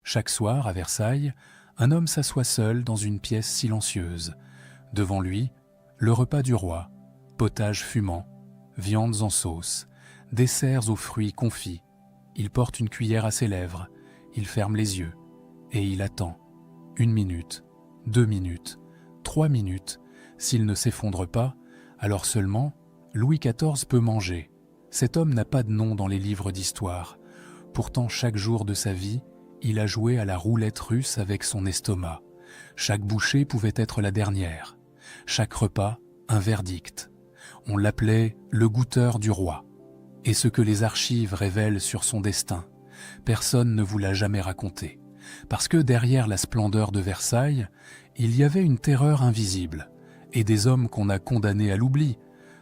Chaque soir, à Versailles, un homme s'assoit seul dans une pièce silencieuse. Devant lui, le repas du roi, potage fumant, viandes en sauce, desserts aux fruits confits. Il porte une cuillère à ses lèvres, il ferme les yeux, et il attend. 1 minute, 2 minutes, 3 minutes. S'il ne s'effondre pas, alors seulement Louis XIV peut manger. Cet homme n'a pas de nom dans les livres d'histoire. Pourtant, chaque jour de sa vie, il a joué à la roulette russe avec son estomac. Chaque bouchée pouvait être la dernière. Chaque repas, un verdict. On l'appelait le goûteur du roi. Et ce que les archives révèlent sur son destin, personne ne vous l'a jamais raconté. Parce que derrière la splendeur de Versailles, il y avait une terreur invisible, et des hommes qu'on a condamnés à l'oubli.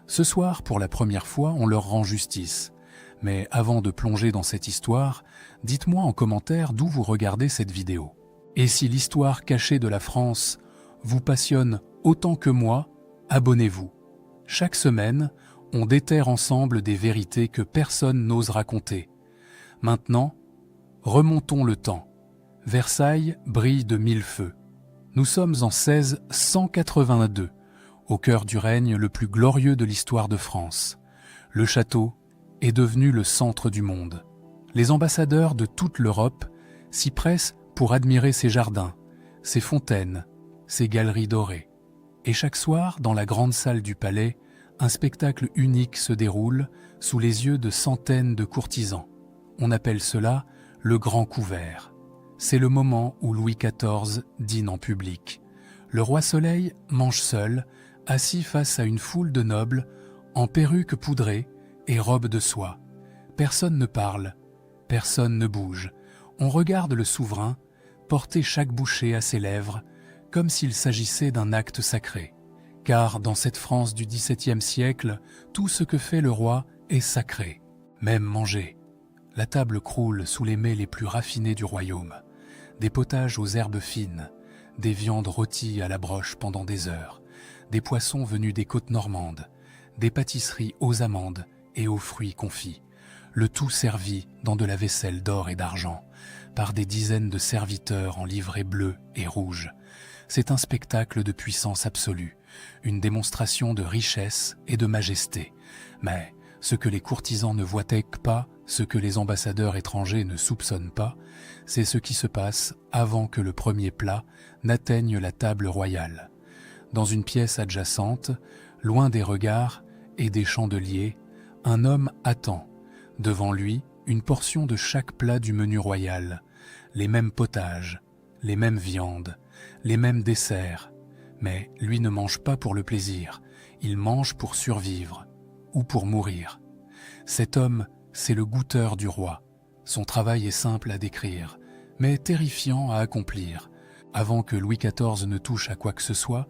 Ce soir, pour la première fois, on leur rend justice. Mais avant de plonger dans cette histoire, dites-moi en commentaire d'où vous regardez cette vidéo. Et si l'histoire cachée de la France vous passionne autant que moi, abonnez-vous. Chaque semaine, on déterre ensemble des vérités que personne n'ose raconter. Maintenant, remontons le temps. Versailles brille de 1000 feux. Nous sommes en 1682, au cœur du règne le plus glorieux de l'histoire de France. Le château est devenu le centre du monde. Les ambassadeurs de toute l'Europe s'y pressent pour admirer ses jardins, ses fontaines, ses galeries dorées. Et chaque soir, dans la grande salle du palais, un spectacle unique se déroule sous les yeux de centaines de courtisans. On appelle cela le grand couvert. C'est le moment où Louis XIV dîne en public. Le roi Soleil mange seul, assis face à une foule de nobles, en perruque poudrée et robe de soie. Personne ne parle, personne ne bouge. On regarde le souverain porter chaque bouchée à ses lèvres, comme s'il s'agissait d'un acte sacré. Car dans cette France du XVIIe siècle, tout ce que fait le roi est sacré, même manger. La table croule sous les mets les plus raffinés du royaume. Des potages aux herbes fines, des viandes rôties à la broche pendant des heures, des poissons venus des côtes normandes, des pâtisseries aux amandes et aux fruits confits. Le tout servi dans de la vaisselle d'or et d'argent, par des dizaines de serviteurs en livrée bleue et rouge. C'est un spectacle de puissance absolue, une démonstration de richesse et de majesté. Mais ce que les courtisans ne voient pas, ce que les ambassadeurs étrangers ne soupçonnent pas, c'est ce qui se passe avant que le premier plat n'atteigne la table royale. Dans une pièce adjacente, loin des regards et des chandeliers, un homme attend. Devant lui, une portion de chaque plat du menu royal, les mêmes potages, les mêmes viandes, les mêmes desserts. Mais lui ne mange pas pour le plaisir, il mange pour survivre ou pour mourir. Cet homme, c'est le goûteur du roi. Son travail est simple à décrire, mais terrifiant à accomplir. Avant que Louis XIV ne touche à quoi que ce soit,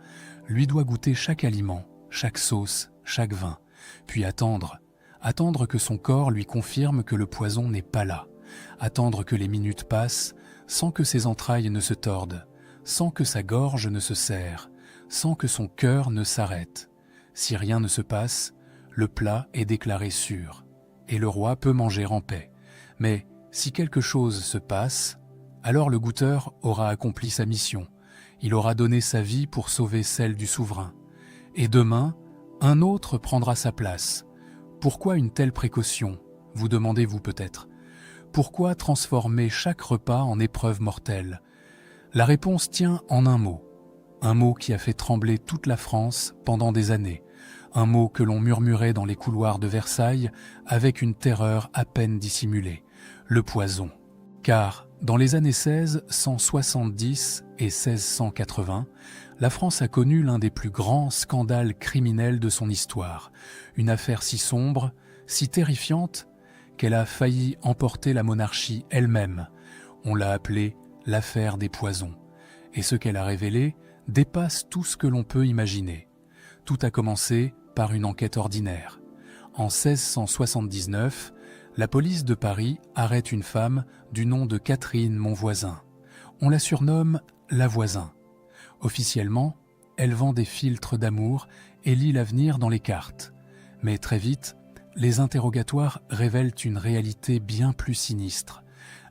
lui doit goûter chaque aliment, chaque sauce, chaque vin, puis attendre que son corps lui confirme que le poison n'est pas là, attendre que les minutes passent sans que ses entrailles ne se tordent, sans que sa gorge ne se serre, sans que son cœur ne s'arrête. Si rien ne se passe, le plat est déclaré sûr, et le roi peut manger en paix. Mais si quelque chose se passe, alors le goûteur aura accompli sa mission, il aura donné sa vie pour sauver celle du souverain. Et demain, un autre prendra sa place. Pourquoi une telle précaution, vous demandez-vous peut-être? Pourquoi transformer chaque repas en épreuve mortelle? La réponse tient en un mot qui a fait trembler toute la France pendant des années, un mot que l'on murmurait dans les couloirs de Versailles avec une terreur à peine dissimulée, le poison. Car dans les années 1670 et 1680, la France a connu l'un des plus grands scandales criminels de son histoire, une affaire si sombre, si terrifiante, qu'elle a failli emporter la monarchie elle-même. On l'a appelée l'affaire des poisons, et ce qu'elle a révélé dépasse tout ce que l'on peut imaginer. Tout a commencé par une enquête ordinaire. En 1679, la police de Paris arrête une femme du nom de Catherine Monvoisin. On la surnomme la Voisin. Officiellement, elle vend des filtres d'amour et lit l'avenir dans les cartes. Mais très vite, les interrogatoires révèlent une réalité bien plus sinistre.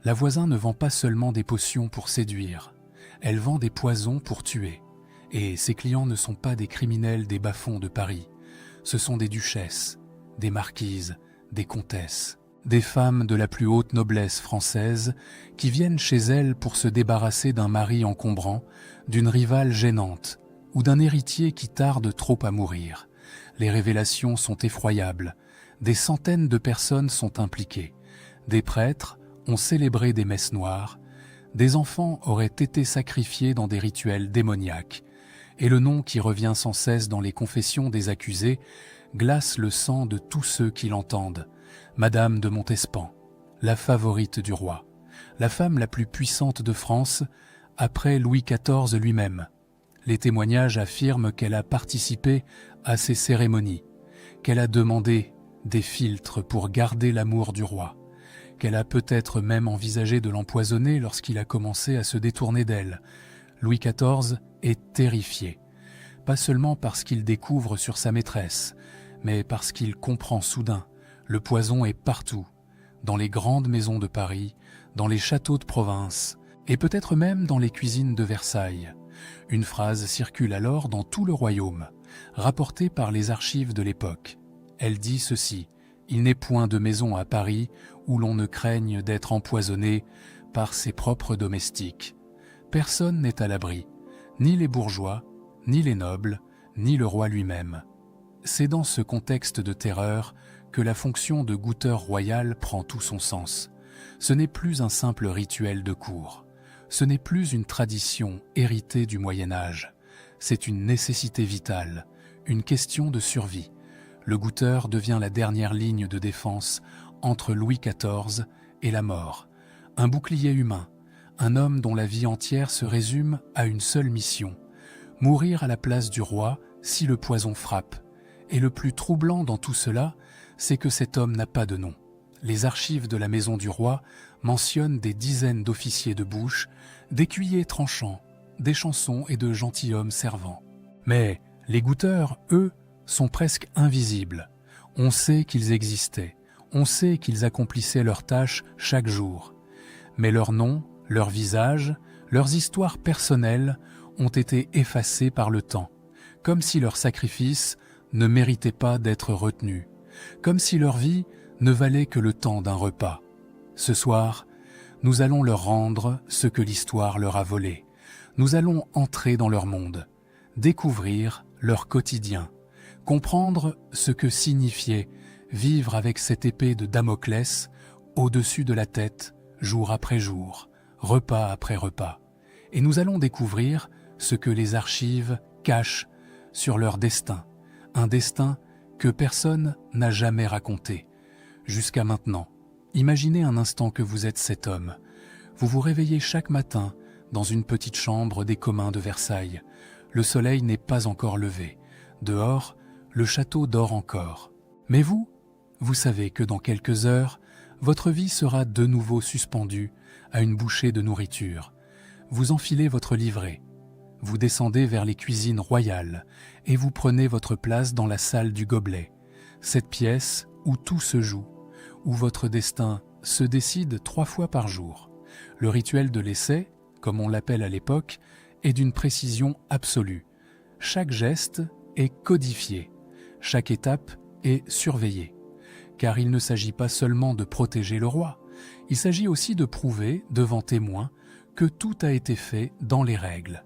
La voisine ne vend pas seulement des potions pour séduire, elle vend des poisons pour tuer. Et ses clients ne sont pas des criminels des bas-fonds de Paris, ce sont des duchesses, des marquises, des comtesses, des femmes de la plus haute noblesse française qui viennent chez elle pour se débarrasser d'un mari encombrant, d'une rivale gênante ou d'un héritier qui tarde trop à mourir. Les révélations sont effroyables, des centaines de personnes sont impliquées, des prêtres ont célébré des messes noires, des enfants auraient été sacrifiés dans des rituels démoniaques, et le nom qui revient sans cesse dans les confessions des accusés glace le sang de tous ceux qui l'entendent. Madame de Montespan, la favorite du roi, la femme la plus puissante de France après Louis XIV lui-même. Les témoignages affirment qu'elle a participé à ces cérémonies, qu'elle a demandé des filtres pour garder l'amour du roi, qu'elle a peut-être même envisagé de l'empoisonner lorsqu'il a commencé à se détourner d'elle. Louis XIV est terrifié, pas seulement parce qu'il découvre sur sa maîtresse, mais parce qu'il comprend soudain, le poison est partout, dans les grandes maisons de Paris, dans les châteaux de province, et peut-être même dans les cuisines de Versailles. Une phrase circule alors dans tout le royaume, rapportée par les archives de l'époque. Elle dit ceci: « Il n'est point de maison à Paris où l'on ne craigne d'être empoisonné par ses propres domestiques. Personne n'est à l'abri, ni les bourgeois, ni les nobles, ni le roi lui-même. » C'est dans ce contexte de terreur que la fonction de goûteur royal prend tout son sens. Ce n'est plus un simple rituel de cour. Ce n'est plus une tradition héritée du Moyen-Âge. C'est une nécessité vitale, une question de survie. Le goûteur devient la dernière ligne de défense entre Louis XIV et la mort. Un bouclier humain, un homme dont la vie entière se résume à une seule mission: mourir à la place du roi si le poison frappe. Et le plus troublant dans tout cela, c'est que cet homme n'a pas de nom. Les archives de la maison du roi mentionnent des dizaines d'officiers de bouche, d'écuyers tranchants, des chansons et de gentilshommes servants. Mais les goûteurs, eux, sont presque invisibles. On sait qu'ils existaient, on sait qu'ils accomplissaient leurs tâches chaque jour. Mais leurs noms, leurs visages, leurs histoires personnelles ont été effacés par le temps, comme si leur sacrifice ne méritait pas d'être retenu, comme si leur vie ne valait que le temps d'un repas. Ce soir, nous allons leur rendre ce que l'histoire leur a volé. Nous allons entrer dans leur monde, découvrir leur quotidien, comprendre ce que signifiait vivre avec cette épée de Damoclès au-dessus de la tête, jour après jour, repas après repas. Et nous allons découvrir ce que les archives cachent sur leur destin, un destin que personne n'a jamais raconté. Jusqu'à maintenant, imaginez un instant que vous êtes cet homme. Vous vous réveillez chaque matin dans une petite chambre des communs de Versailles. Le soleil n'est pas encore levé. Dehors, le château dort encore. Mais vous savez que dans quelques heures, votre vie sera de nouveau suspendue à une bouchée de nourriture. Vous enfilez votre livret. Vous descendez vers les cuisines royales et vous prenez votre place dans la salle du gobelet, cette pièce où tout se joue, où votre destin se décide 3 fois par jour. Le rituel de l'essai, comme on l'appelle à l'époque, est d'une précision absolue. Chaque geste est codifié, chaque étape est surveillée. Car il ne s'agit pas seulement de protéger le roi, il s'agit aussi de prouver devant témoins que tout a été fait dans les règles,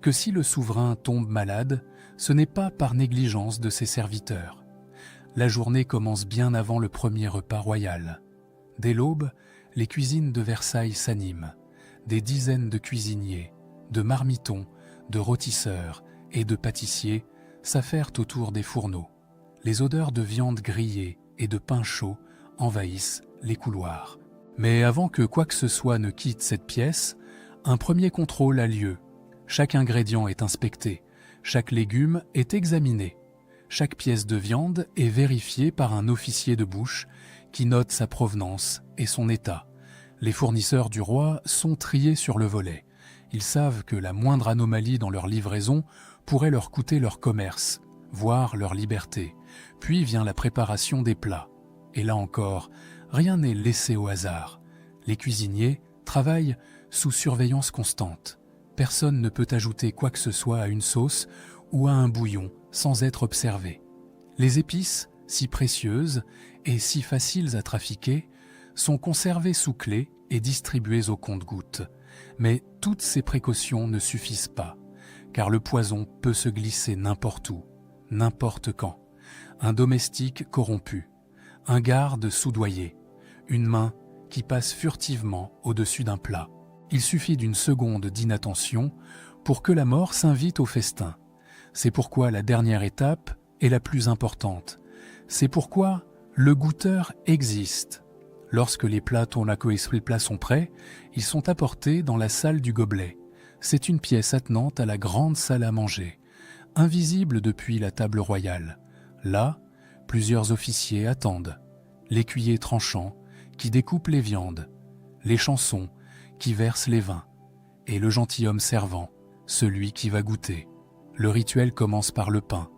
que si le souverain tombe malade, ce n'est pas par négligence de ses serviteurs. La journée commence bien avant le premier repas royal. Dès l'aube, les cuisines de Versailles s'animent. Des dizaines de cuisiniers, de marmitons, de rôtisseurs et de pâtissiers s'affairent autour des fourneaux. Les odeurs de viande grillée et de pain chaud envahissent les couloirs. Mais avant que quoi que ce soit ne quitte cette pièce, un premier contrôle a lieu. Chaque ingrédient est inspecté, chaque légume est examiné, chaque pièce de viande est vérifiée par un officier de bouche qui note sa provenance et son état. Les fournisseurs du roi sont triés sur le volet. Ils savent que la moindre anomalie dans leur livraison pourrait leur coûter leur commerce, voire leur liberté. Puis vient la préparation des plats. Et là encore, rien n'est laissé au hasard. Les cuisiniers travaille sous surveillance constante. Personne ne peut ajouter quoi que ce soit à une sauce ou à un bouillon sans être observé. Les épices, si précieuses et si faciles à trafiquer, sont conservées sous clé et distribuées au compte-gouttes. Mais toutes ces précautions ne suffisent pas, car le poison peut se glisser n'importe où, n'importe quand. Un domestique corrompu, un garde soudoyé, une main qui passe furtivement au-dessus d'un plat. Il suffit d'une seconde d'inattention pour que la mort s'invite au festin. C'est pourquoi la dernière étape est la plus importante. C'est pourquoi le goûteur existe. Lorsque les plats sont prêts, ils sont apportés dans la salle du gobelet. C'est une pièce attenante à la grande salle à manger, invisible depuis la table royale. Là, plusieurs officiers attendent. L'écuyer tranchant qui découpe les viandes, les chansons qui versent les vins, et le gentilhomme servant, celui qui va goûter. Le rituel commence par le pain.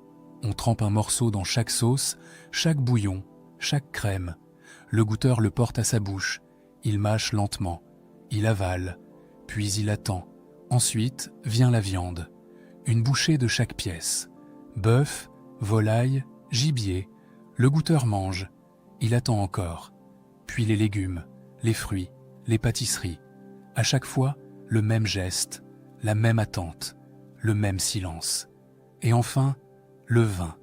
On trempe un morceau dans chaque sauce, chaque bouillon, chaque crème. Le goûteur le porte à sa bouche. Il mâche lentement. Il avale, puis il attend. Ensuite vient la viande. Une bouchée de chaque pièce. Bœuf, volaille, gibier. Le goûteur mange. Il attend encore. Puis les légumes, les fruits, les pâtisseries. À chaque fois, le même geste, la même attente, le même silence. Et enfin, le vin.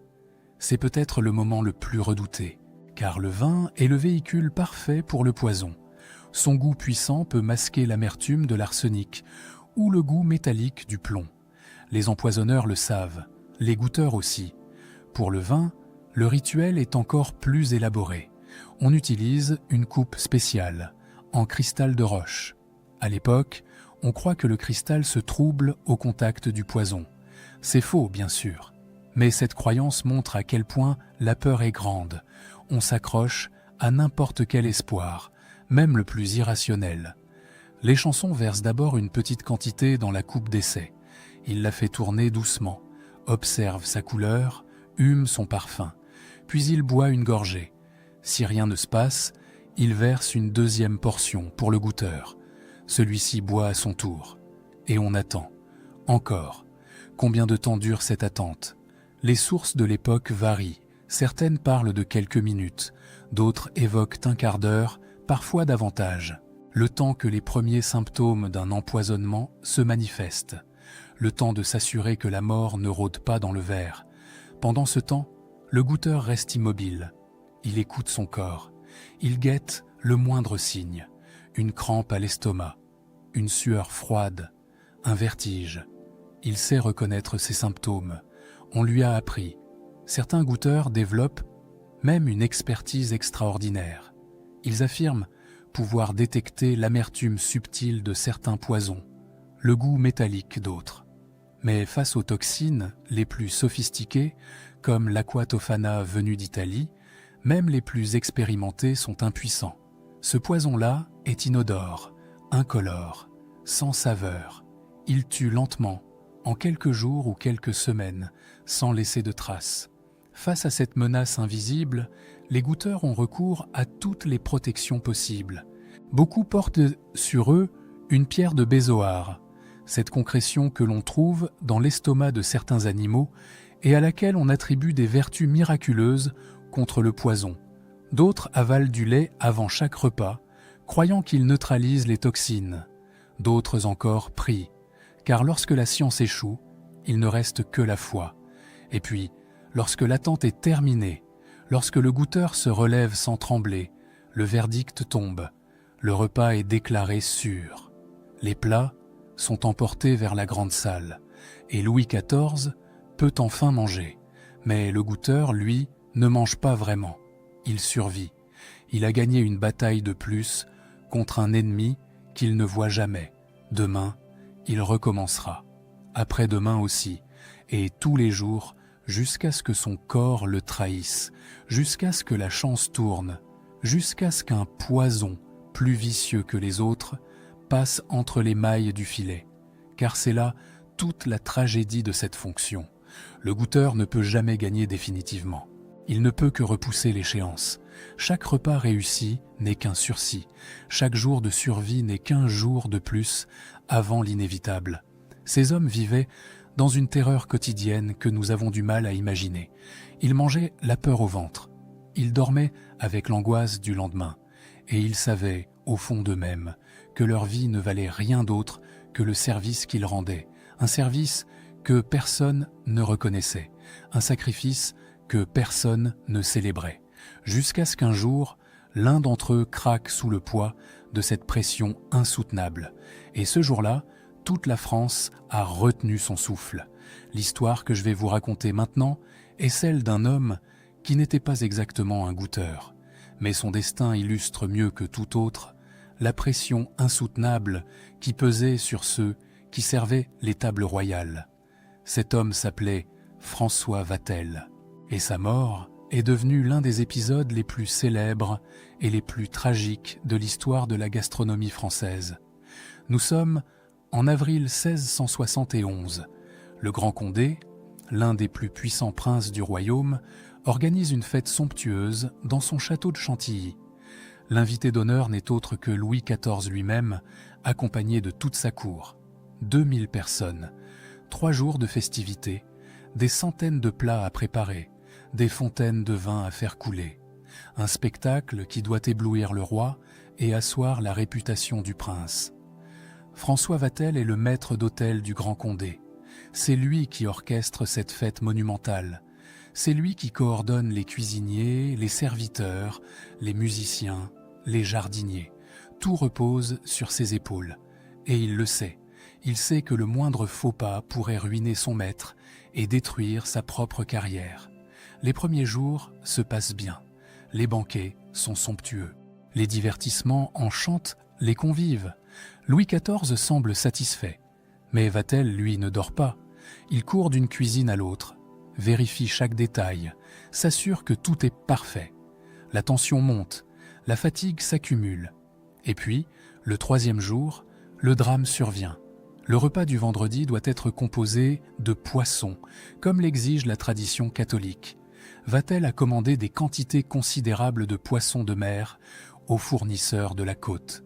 C'est peut-être le moment le plus redouté, car le vin est le véhicule parfait pour le poison. Son goût puissant peut masquer l'amertume de l'arsenic ou le goût métallique du plomb. Les empoisonneurs le savent, les goûteurs aussi. Pour le vin, le rituel est encore plus élaboré. On utilise une coupe spéciale, en cristal de roche. À l'époque, on croit que le cristal se trouble au contact du poison. C'est faux, bien sûr. Mais cette croyance montre à quel point la peur est grande. On s'accroche à n'importe quel espoir, même le plus irrationnel. Les chansons versent d'abord une petite quantité dans la coupe d'essai. Il la fait tourner doucement, observe sa couleur, hume son parfum. Puis il boit une gorgée. Si rien ne se passe, il verse une deuxième portion pour le goûteur. Celui-ci boit à son tour. Et on attend. Encore. Combien de temps dure cette attente ? Les sources de l'époque varient. Certaines parlent de quelques minutes, d'autres évoquent un quart d'heure, parfois davantage. Le temps que les premiers symptômes d'un empoisonnement se manifestent. Le temps de s'assurer que la mort ne rôde pas dans le verre. Pendant ce temps, le goûteur reste immobile. Il écoute son corps. Il guette le moindre signe. Une crampe à l'estomac, une sueur froide, un vertige. Il sait reconnaître ses symptômes. On lui a appris. Certains goûteurs développent même une expertise extraordinaire. Ils affirment pouvoir détecter l'amertume subtile de certains poisons, le goût métallique d'autres. Mais face aux toxines les plus sophistiquées, comme l'aquatofana venu d'Italie, même les plus expérimentés sont impuissants. Ce poison-là est inodore, incolore, sans saveur. Il tue lentement, en quelques jours ou quelques semaines, sans laisser de traces. Face à cette menace invisible, les goûteurs ont recours à toutes les protections possibles. Beaucoup portent sur eux une pierre de bézoard, cette concrétion que l'on trouve dans l'estomac de certains animaux et à laquelle on attribue des vertus miraculeuses contre le poison. D'autres avalent du lait avant chaque repas, croyant qu'il neutralise les toxines. D'autres encore prient, car lorsque la science échoue, il ne reste que la foi. Et puis, lorsque l'attente est terminée, lorsque le goûteur se relève sans trembler, le verdict tombe, le repas est déclaré sûr. Les plats sont emportés vers la grande salle, et Louis XIV peut enfin manger. Mais le goûteur, lui, ne mange pas vraiment. Il survit. Il a gagné une bataille de plus contre un ennemi qu'il ne voit jamais. Demain, il recommencera. Après-demain aussi, et tous les jours, jusqu'à ce que son corps le trahisse, jusqu'à ce que la chance tourne, jusqu'à ce qu'un poison, plus vicieux que les autres, passe entre les mailles du filet. Car c'est là toute la tragédie de cette fonction. Le goûteur ne peut jamais gagner définitivement. Il ne peut que repousser l'échéance. Chaque repas réussi n'est qu'un sursis. Chaque jour de survie n'est qu'un jour de plus avant l'inévitable. Ces hommes vivaient dans une terreur quotidienne que nous avons du mal à imaginer. Ils mangeaient la peur au ventre. Ils dormaient avec l'angoisse du lendemain. Et ils savaient, au fond d'eux-mêmes, que leur vie ne valait rien d'autre que le service qu'ils rendaient. Un service que personne ne reconnaissait. Un sacrifice que personne ne célébrait. Jusqu'à ce qu'un jour, l'un d'entre eux craque sous le poids de cette pression insoutenable. Et ce jour-là, toute la France a retenu son souffle. L'histoire que je vais vous raconter maintenant est celle d'un homme qui n'était pas exactement un goûteur, mais son destin illustre mieux que tout autre la pression insoutenable qui pesait sur ceux qui servaient les tables royales. Cet homme s'appelait François Vatel, et sa mort est devenue l'un des épisodes les plus célèbres et les plus tragiques de l'histoire de la gastronomie française. Nous sommes en avril 1671. Le Grand Condé, l'un des plus puissants princes du royaume, organise une fête somptueuse dans son château de Chantilly. L'invité d'honneur n'est autre que Louis XIV lui-même, accompagné de toute sa cour. 2000 personnes, 3 jours de festivités, des centaines de plats à préparer, des fontaines de vin à faire couler. Un spectacle qui doit éblouir le roi et asseoir la réputation du prince. François Vatel est le maître d'hôtel du Grand Condé. C'est lui qui orchestre cette fête monumentale. C'est lui qui coordonne les cuisiniers, les serviteurs, les musiciens, les jardiniers. Tout repose sur ses épaules. Et il le sait. Il sait que le moindre faux pas pourrait ruiner son maître et détruire sa propre carrière. Les premiers jours se passent bien. Les banquets sont somptueux. Les divertissements enchantent les convives. Louis XIV semble satisfait. Mais Vatel, lui, ne dort pas. Il court d'une cuisine à l'autre, vérifie chaque détail, s'assure que tout est parfait. La tension monte, la fatigue s'accumule. Et puis, le 3e jour, le drame survient. Le repas du vendredi doit être composé de poissons, comme l'exige la tradition catholique. Vatel a commandé des quantités considérables de poissons de mer aux fournisseurs de la côte.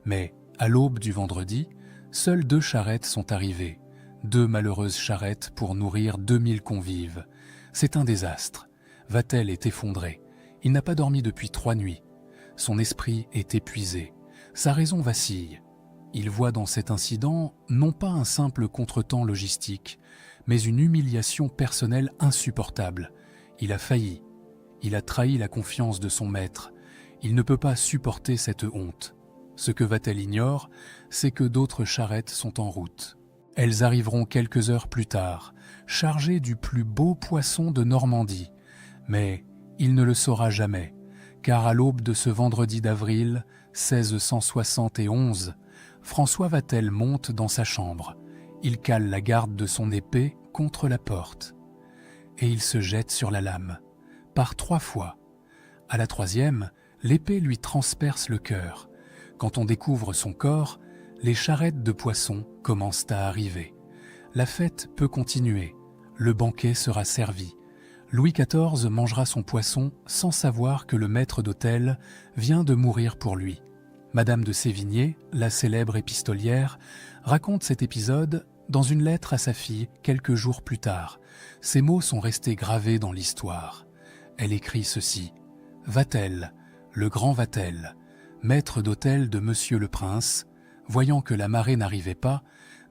Mais, à l'aube du vendredi, seules 2 charrettes sont arrivées. 2 malheureuses charrettes pour nourrir 2000 convives. C'est un désastre. Vatel est effondré. Il n'a pas dormi depuis 3 nuits. Son esprit est épuisé. Sa raison vacille. Il voit dans cet incident non pas un simple contretemps logistique, mais une humiliation personnelle insupportable. Il a failli. Il a trahi la confiance de son maître. Il ne peut pas supporter cette honte. Ce que Vatel ignore, c'est que d'autres charrettes sont en route. Elles arriveront quelques heures plus tard, chargées du plus beau poisson de Normandie. Mais il ne le saura jamais, car à l'aube de ce vendredi d'avril 1671, François Vatel monte dans sa chambre. Il cale la garde de son épée contre la porte. Et il se jette sur la lame, par 3 fois. À la 3e, l'épée lui transperce le cœur. Quand on découvre son corps, les charrettes de poissons commencent à arriver. La fête peut continuer. Le banquet sera servi. Louis XIV mangera son poisson sans savoir que le maître d'hôtel vient de mourir pour lui. Madame de Sévigné, la célèbre épistolière, raconte cet épisode dans une lettre à sa fille quelques jours plus tard. Ces mots sont restés gravés dans l'histoire. Elle écrit ceci: « Vatel, le grand Vatel, maître d'hôtel de Monsieur le Prince, voyant que la marée n'arrivait pas,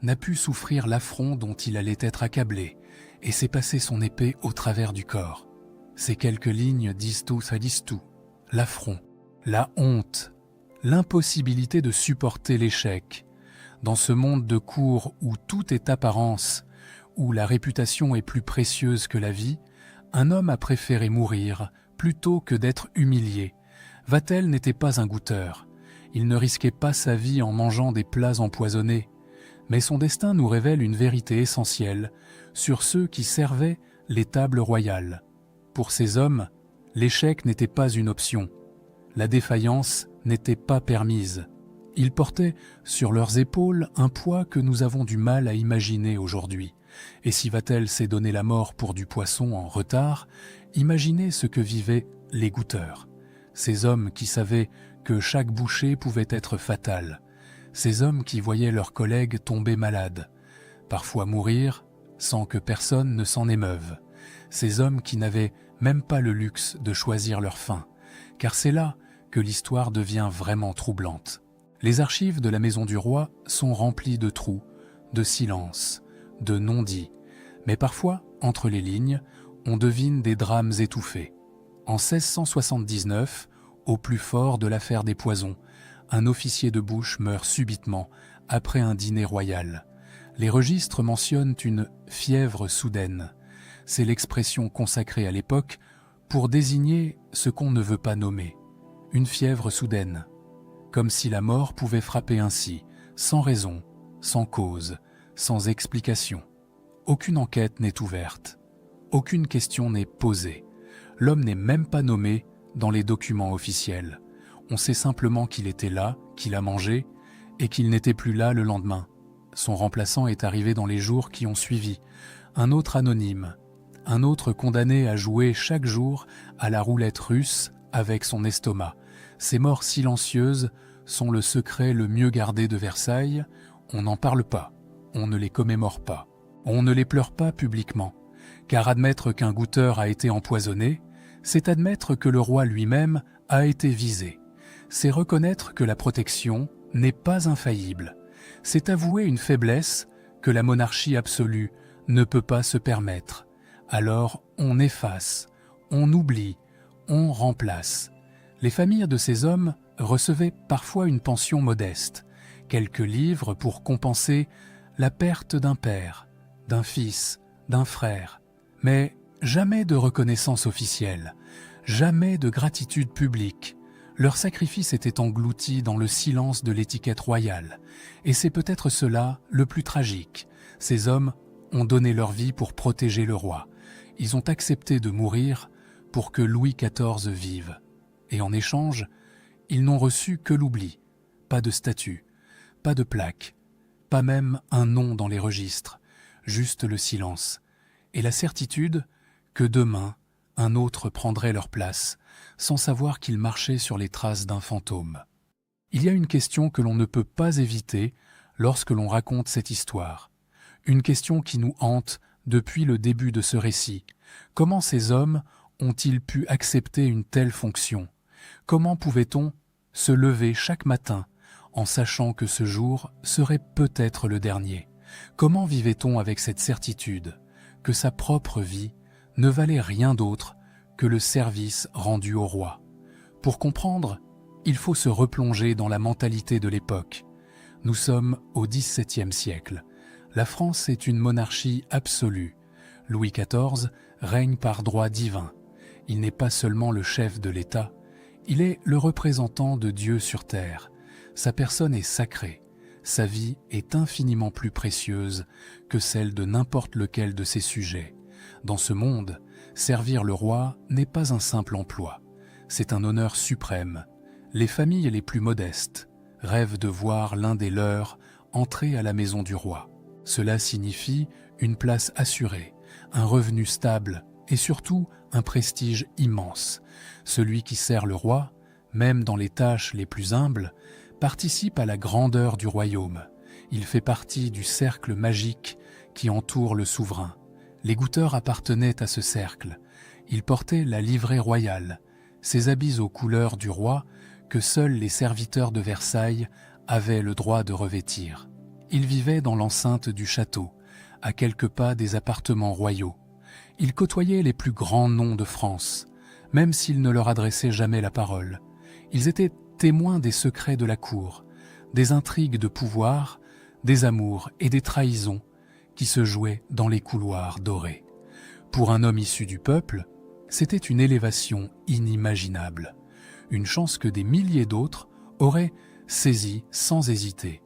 n'a pu souffrir l'affront dont il allait être accablé, et s'est passé son épée au travers du corps. Ces quelques lignes disent tout, ça disent tout. L'affront, la honte, l'impossibilité de supporter l'échec. Dans ce monde de cour où tout est apparence, où la réputation est plus précieuse que la vie, un homme a préféré mourir plutôt que d'être humilié. Vatel n'était pas un goûteur. Il ne risquait pas sa vie en mangeant des plats empoisonnés. Mais son destin nous révèle une vérité essentielle sur ceux qui servaient les tables royales. Pour ces hommes, l'échec n'était pas une option. La défaillance n'était pas permise. Ils portaient sur leurs épaules un poids que nous avons du mal à imaginer aujourd'hui. Et si Vatel s'est donné la mort pour du poisson en retard, imaginez ce que vivaient les goûteurs. Ces hommes qui savaient que chaque bouchée pouvait être fatale. Ces hommes qui voyaient leurs collègues tomber malades, parfois mourir sans que personne ne s'en émeuve. Ces hommes qui n'avaient même pas le luxe de choisir leur fin, car c'est là que l'histoire devient vraiment troublante. Les archives de la Maison du Roi sont remplies de trous, de silences, de non-dits, mais parfois, entre les lignes, on devine des drames étouffés. En 1679, au plus fort de l'affaire des poisons, un officier de bouche meurt subitement après un dîner royal. Les registres mentionnent une « fièvre soudaine ». C'est l'expression consacrée à l'époque pour désigner ce qu'on ne veut pas nommer. Une fièvre soudaine, comme si la mort pouvait frapper ainsi, sans raison, sans cause, sans explication. Aucune enquête n'est ouverte, aucune question n'est posée. L'homme n'est même pas nommé dans les documents officiels. On sait simplement qu'il était là, qu'il a mangé, et qu'il n'était plus là le lendemain. Son remplaçant est arrivé dans les jours qui ont suivi, un autre anonyme, un autre condamné à jouer chaque jour à la roulette russe avec son estomac. Ces morts silencieuses sont le secret le mieux gardé de Versailles. On n'en parle pas, on ne les commémore pas, on ne les pleure pas publiquement, car admettre qu'un goûteur a été empoisonné, c'est admettre que le roi lui-même a été visé. C'est reconnaître que la protection n'est pas infaillible. C'est avouer une faiblesse que la monarchie absolue ne peut pas se permettre. Alors on efface, on oublie, on remplace. Les familles de ces hommes recevaient parfois une pension modeste, quelques livres pour compenser la perte d'un père, d'un fils, d'un frère. Mais jamais de reconnaissance officielle, jamais de gratitude publique. Leur sacrifice était englouti dans le silence de l'étiquette royale. Et c'est peut-être cela le plus tragique. Ces hommes ont donné leur vie pour protéger le roi. Ils ont accepté de mourir pour que Louis XIV vive. Et en échange, ils n'ont reçu que l'oubli. Pas de statue, pas de plaque, pas même un nom dans les registres, juste le silence. Et la certitude que demain, un autre prendrait leur place, sans savoir qu'ils marchaient sur les traces d'un fantôme. Il y a une question que l'on ne peut pas éviter lorsque l'on raconte cette histoire. Une question qui nous hante depuis le début de ce récit. Comment ces hommes ont-ils pu accepter une telle fonction? Comment pouvait-on se lever chaque matin en sachant que ce jour serait peut-être le dernier? Comment vivait-on avec cette certitude que sa propre vie ne valait rien d'autre que le service rendu au roi? Pour comprendre, il faut se replonger dans la mentalité de l'époque. Nous sommes au XVIIe siècle. La France est une monarchie absolue. Louis XIV règne par droit divin. Il n'est pas seulement le chef de l'État, il est le représentant de Dieu sur terre. Sa personne est sacrée. Sa vie est infiniment plus précieuse que celle de n'importe lequel de ses sujets. Dans ce monde, servir le roi n'est pas un simple emploi. C'est un honneur suprême. Les familles les plus modestes rêvent de voir l'un des leurs entrer à la maison du roi. Cela signifie une place assurée, un revenu stable et surtout un prestige immense. Celui qui sert le roi, même dans les tâches les plus humbles, participe à la grandeur du royaume. Il fait partie du cercle magique qui entoure le souverain. Les goûteurs appartenaient à ce cercle. Ils portaient la livrée royale, ces habits aux couleurs du roi que seuls les serviteurs de Versailles avaient le droit de revêtir. Ils vivaient dans l'enceinte du château, à quelques pas des appartements royaux. Ils côtoyaient les plus grands noms de France, même s'ils ne leur adressaient jamais la parole. Ils étaient témoins des secrets de la cour, des intrigues de pouvoir, des amours et des trahisons qui se jouaient dans les couloirs dorés. Pour un homme issu du peuple, c'était une élévation inimaginable, une chance que des milliers d'autres auraient saisie sans hésiter.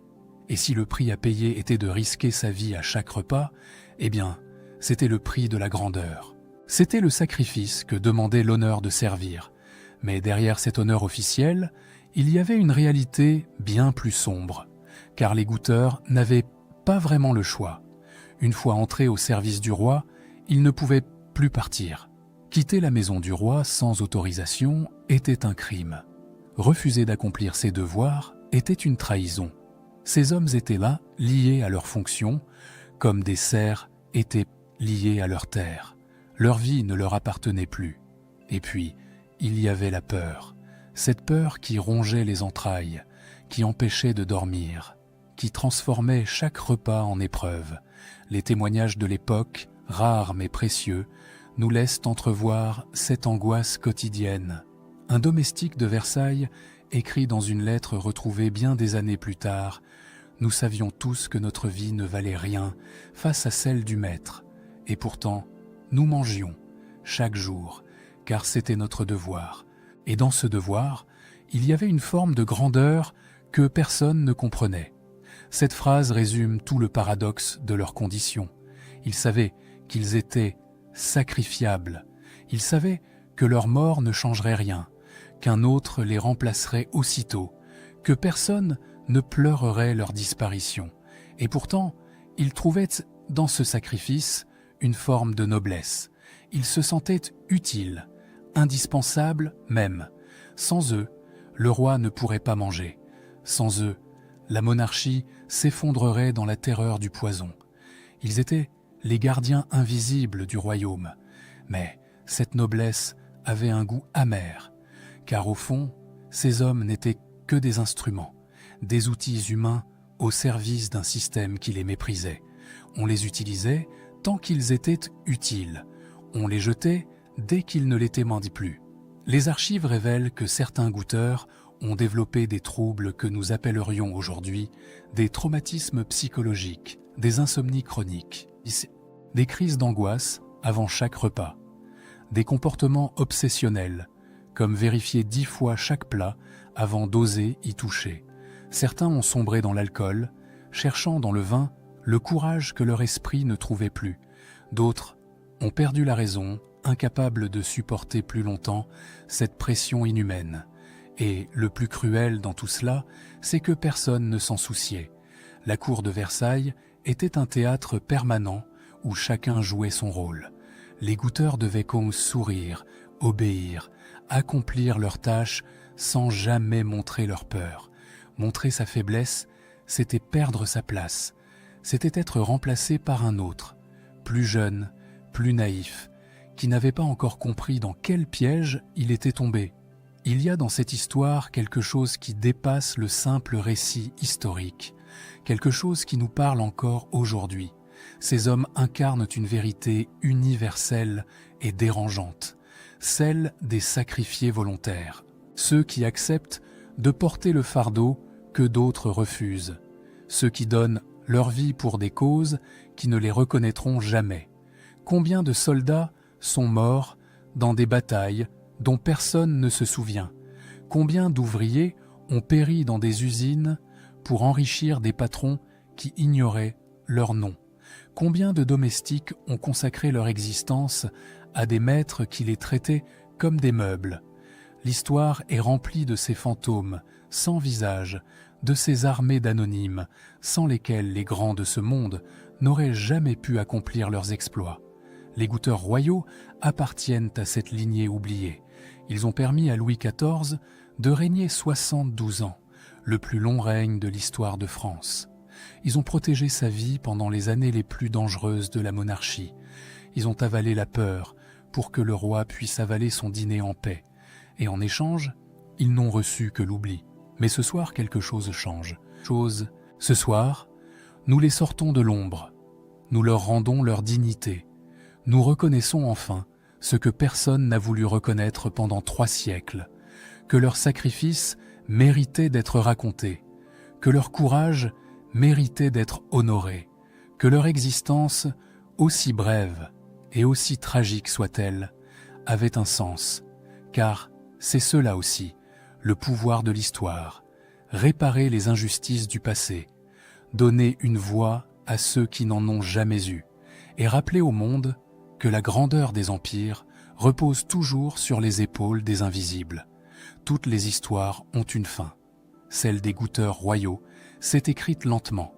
Et si le prix à payer était de risquer sa vie à chaque repas, eh bien, c'était le prix de la grandeur. C'était le sacrifice que demandait l'honneur de servir. Mais derrière cet honneur officiel, il y avait une réalité bien plus sombre, car les goûteurs n'avaient pas vraiment le choix. Une fois entrés au service du roi, ils ne pouvaient plus partir. Quitter la maison du roi sans autorisation était un crime. Refuser d'accomplir ses devoirs était une trahison. Ces hommes étaient là, liés à leurs fonctions, comme des serfs étaient liés à leur terre. Leur vie ne leur appartenait plus. Et puis, il y avait la peur. Cette peur qui rongeait les entrailles, qui empêchait de dormir, qui transformait chaque repas en épreuve. Les témoignages de l'époque, rares mais précieux, nous laissent entrevoir cette angoisse quotidienne. Un domestique de Versailles écrit dans une lettre retrouvée bien des années plus tard: « Nous savions tous que notre vie ne valait rien face à celle du maître, et pourtant, nous mangions, chaque jour, car c'était notre devoir. Et dans ce devoir, il y avait une forme de grandeur que personne ne comprenait. » Cette phrase résume tout le paradoxe de leur condition. Ils savaient qu'ils étaient sacrifiables. Ils savaient que leur mort ne changerait rien, qu'un autre les remplacerait aussitôt, que personne ne pleurerait leur disparition. Et pourtant, ils trouvaient dans ce sacrifice une forme de noblesse. Ils se sentaient utiles, indispensables même. Sans eux, le roi ne pourrait pas manger. Sans eux, la monarchie s'effondrerait dans la terreur du poison. Ils étaient les gardiens invisibles du royaume. Mais cette noblesse avait un goût amer, car au fond, ces hommes n'étaient que des instruments, des outils humains au service d'un système qui les méprisait. On les utilisait tant qu'ils étaient utiles. On les jetait dès qu'ils ne l'étaient plus. Les archives révèlent que certains goûteurs ont développé des troubles que nous appellerions aujourd'hui des traumatismes psychologiques, des insomnies chroniques, des crises d'angoisse avant chaque repas, des comportements obsessionnels, comme vérifier 10 fois chaque plat avant d'oser y toucher. Certains ont sombré dans l'alcool, cherchant dans le vin le courage que leur esprit ne trouvait plus. D'autres ont perdu la raison, incapables de supporter plus longtemps cette pression inhumaine. Et le plus cruel dans tout cela, c'est que personne ne s'en souciait. La cour de Versailles était un théâtre permanent où chacun jouait son rôle. Les goûteurs devaient sourire, obéir, accomplir leurs tâches sans jamais montrer leur peur. Montrer sa faiblesse, c'était perdre sa place. C'était être remplacé par un autre, plus jeune, plus naïf, qui n'avait pas encore compris dans quel piège il était tombé. Il y a dans cette histoire quelque chose qui dépasse le simple récit historique, quelque chose qui nous parle encore aujourd'hui. Ces hommes incarnent une vérité universelle et dérangeante, celle des sacrifiés volontaires, ceux qui acceptent de porter le fardeau que d'autres refusent, ceux qui donnent leur vie pour des causes qui ne les reconnaîtront jamais. Combien de soldats sont morts dans des batailles dont personne ne se souvient? Combien d'ouvriers ont péri dans des usines pour enrichir des patrons qui ignoraient leur nom? Combien de domestiques ont consacré leur existence à des maîtres qui les traitaient comme des meubles? L'histoire est remplie de ces fantômes sans visage, de ces armées d'anonymes sans lesquels les grands de ce monde n'auraient jamais pu accomplir leurs exploits. Les goûteurs royaux appartiennent à cette lignée oubliée. Ils ont permis à Louis XIV de régner 72 ans, le plus long règne de l'histoire de France. Ils ont protégé sa vie pendant les années les plus dangereuses de la monarchie. Ils ont avalé la peur pour que le roi puisse avaler son dîner en paix. Et en échange, ils n'ont reçu que l'oubli. Mais ce soir, quelque chose change. Ce soir, nous les sortons de l'ombre. Nous leur rendons leur dignité. Nous reconnaissons enfin ce que personne n'a voulu reconnaître pendant 3 siècles, que leur sacrifice méritait d'être raconté, que leur courage méritait d'être honoré, que leur existence, aussi brève et aussi tragique soit-elle, avait un sens, car c'est cela aussi, le pouvoir de l'histoire, réparer les injustices du passé, donner une voix à ceux qui n'en ont jamais eu, et rappeler au monde que la grandeur des empires repose toujours sur les épaules des invisibles. Toutes les histoires ont une fin. Celle des goûteurs royaux s'est écrite lentement,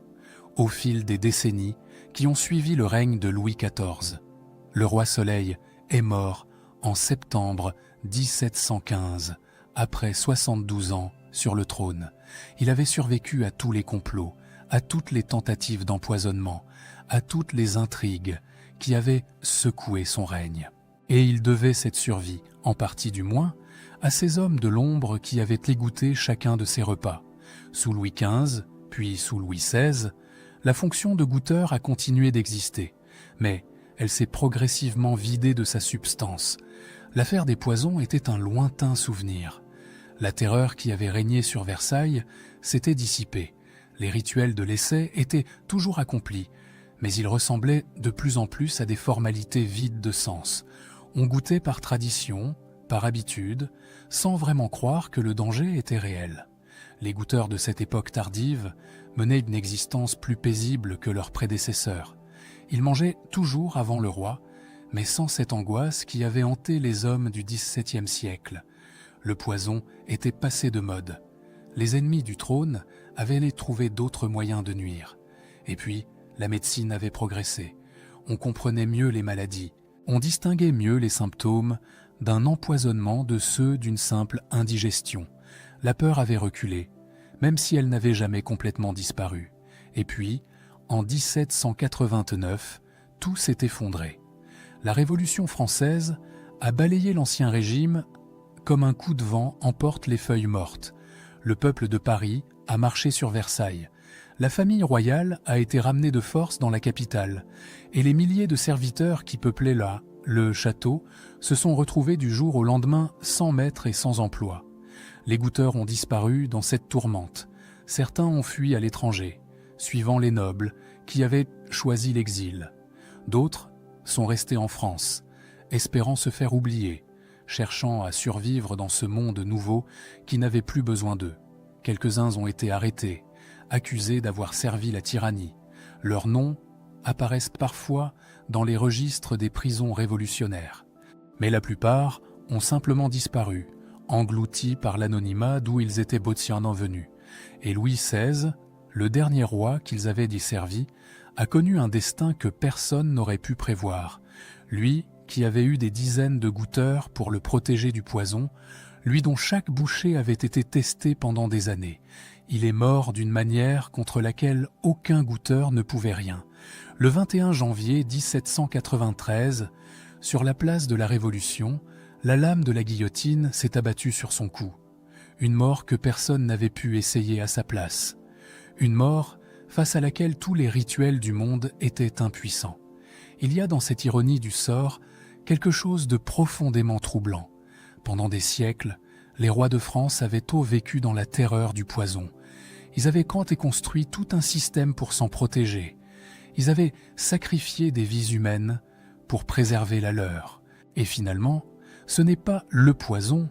au fil des décennies qui ont suivi le règne de Louis XIV. Le roi Soleil est mort en septembre 1715, après 72 ans sur le trône. Il avait survécu à tous les complots, à toutes les tentatives d'empoisonnement, à toutes les intrigues qui avaient secoué son règne. Et il devait cette survie, en partie du moins, à ces hommes de l'ombre qui avaient égoutté chacun de ses repas. Sous Louis XV, puis sous Louis XVI, la fonction de goûteur a continué d'exister, mais elle s'est progressivement vidée de sa substance. L'affaire des poisons était un lointain souvenir. La terreur qui avait régné sur Versailles s'était dissipée. Les rituels de l'essai étaient toujours accomplis, mais ils ressemblaient de plus en plus à des formalités vides de sens. On goûtait par tradition, par habitude, sans vraiment croire que le danger était réel. Les goûteurs de cette époque tardive menaient une existence plus paisible que leurs prédécesseurs. Ils mangeaient toujours avant le roi, mais sans cette angoisse qui avait hanté les hommes du XVIIe siècle. Le poison était passé de mode. Les ennemis du trône avaient trouvé d'autres moyens de nuire. Et puis, la médecine avait progressé. On comprenait mieux les maladies. On distinguait mieux les symptômes d'un empoisonnement de ceux d'une simple indigestion. La peur avait reculé, même si elle n'avait jamais complètement disparu. Et puis, en 1789, tout s'est effondré. La Révolution française a balayé l'Ancien Régime comme un coup de vent emporte les feuilles mortes. Le peuple de Paris a marché sur Versailles. La famille royale a été ramenée de force dans la capitale, et les milliers de serviteurs qui peuplaient là, le château, se sont retrouvés du jour au lendemain sans maître et sans emploi. Les goûteurs ont disparu dans cette tourmente. Certains ont fui à l'étranger, suivant les nobles qui avaient choisi l'exil. D'autres sont restés en France, espérant se faire oublier, cherchant à survivre dans ce monde nouveau qui n'avait plus besoin d'eux. Quelques-uns ont été arrêtés, accusés d'avoir servi la tyrannie. Leurs noms apparaissent parfois dans les registres des prisons révolutionnaires. Mais la plupart ont simplement disparu, engloutis par l'anonymat d'où ils étaient bottièrement venus. Et Louis XVI, le dernier roi qu'ils avaient desservi, a connu un destin que personne n'aurait pu prévoir. Lui, qui avait eu des dizaines de goûteurs pour le protéger du poison, lui dont chaque bouchée avait été testée pendant des années. Il est mort d'une manière contre laquelle aucun goûteur ne pouvait rien. Le 21 janvier 1793, sur la place de la Révolution, la lame de la guillotine s'est abattue sur son cou. Une mort que personne n'avait pu essayer à sa place. Une mort face à laquelle tous les rituels du monde étaient impuissants. Il y a dans cette ironie du sort quelque chose de profondément troublant. Pendant des siècles, les rois de France avaient tôt vécu dans la terreur du poison. Ils avaient quand et construit tout un système pour s'en protéger. Ils avaient sacrifié des vies humaines pour préserver la leur. Et finalement, ce n'est pas le poison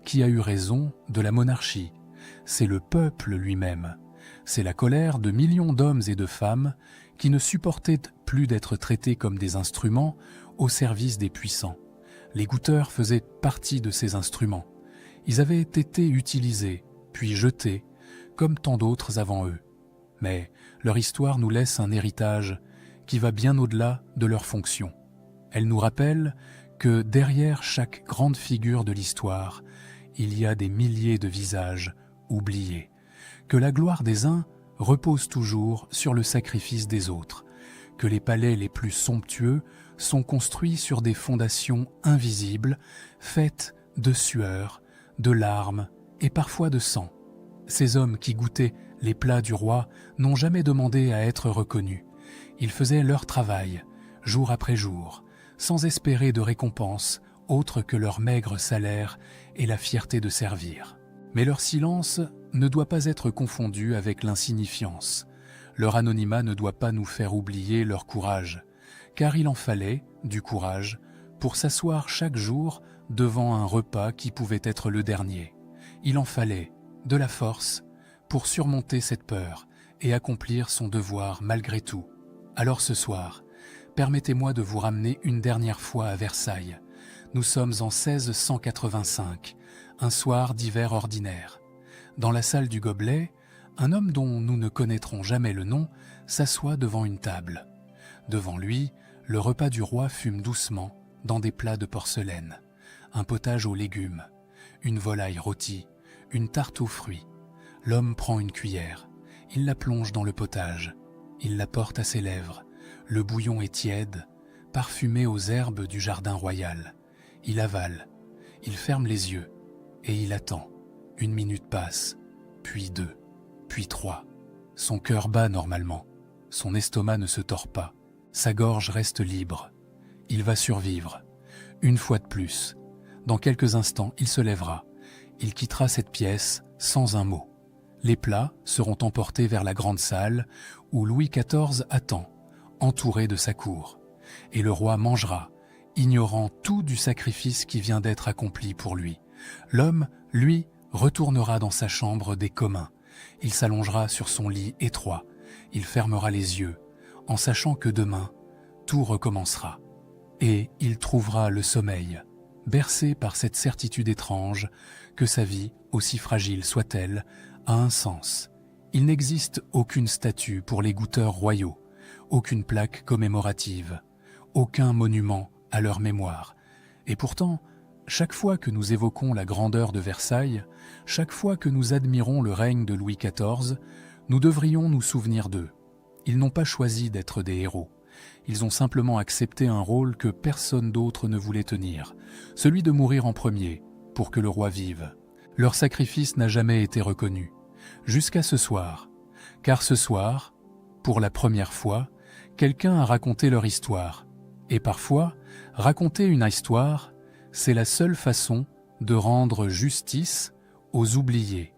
qui a eu raison de la monarchie. C'est le peuple lui-même. C'est la colère de millions d'hommes et de femmes qui ne supportaient plus d'être traités comme des instruments au service des puissants. Les goûteurs faisaient partie de ces instruments. Ils avaient été utilisés, puis jetés, comme tant d'autres avant eux. Mais leur histoire nous laisse un héritage qui va bien au-delà de leur fonction. Elle nous rappelle que derrière chaque grande figure de l'histoire, il y a des milliers de visages oubliés, que la gloire des uns repose toujours sur le sacrifice des autres, que les palais les plus somptueux sont construits sur des fondations invisibles, faites de sueur, de larmes et parfois de sang. Ces hommes qui goûtaient les plats du roi n'ont jamais demandé à être reconnus. Ils faisaient leur travail, jour après jour, sans espérer de récompense autre que leur maigre salaire et la fierté de servir. Mais leur silence ne doit pas être confondu avec l'insignifiance. Leur anonymat ne doit pas nous faire oublier leur courage, car il en fallait, du courage, pour s'asseoir chaque jour devant un repas qui pouvait être le dernier. Il en fallait, de la force, pour surmonter cette peur et accomplir son devoir malgré tout. Alors ce soir, permettez-moi de vous ramener une dernière fois à Versailles. Nous sommes en 1685, un soir d'hiver ordinaire. Dans la salle du Gobelet, un homme dont nous ne connaîtrons jamais le nom s'assoit devant une table. Devant lui, le repas du roi fume doucement dans des plats de porcelaine. un potage aux légumes, une volaille rôtie, une tarte aux fruits. L'homme prend une cuillère, il la plonge dans le potage, il la porte à ses lèvres. Le bouillon est tiède, parfumé aux herbes du jardin royal. Il avale, il ferme les yeux et il attend. 1 minute passe, puis 2, puis 3. Son cœur bat normalement, son estomac ne se tord pas, sa gorge reste libre. Il va survivre. Une fois de plus, dans quelques instants, il se lèvera. Il quittera cette pièce sans un mot. Les plats seront emportés vers la grande salle où Louis XIV attend, entouré de sa cour. Et le roi mangera, ignorant tout du sacrifice qui vient d'être accompli pour lui. L'homme, lui, retournera dans sa chambre des communs. Il s'allongera sur son lit étroit. Il fermera les yeux, en sachant que demain, tout recommencera. Et il trouvera le sommeil, bercé par cette certitude étrange que sa vie, aussi fragile soit-elle, a un sens. Il n'existe aucune statue pour les goûteurs royaux, aucune plaque commémorative, aucun monument à leur mémoire. Et pourtant, chaque fois que nous évoquons la grandeur de Versailles, chaque fois que nous admirons le règne de Louis XIV, nous devrions nous souvenir d'eux. Ils n'ont pas choisi d'être des héros. Ils ont simplement accepté un rôle que personne d'autre ne voulait tenir, celui de mourir en premier, pour que le roi vive. Leur sacrifice n'a jamais été reconnu, jusqu'à ce soir. Car ce soir, pour la première fois, quelqu'un a raconté leur histoire. Et parfois, raconter une histoire, c'est la seule façon de rendre justice aux oubliés.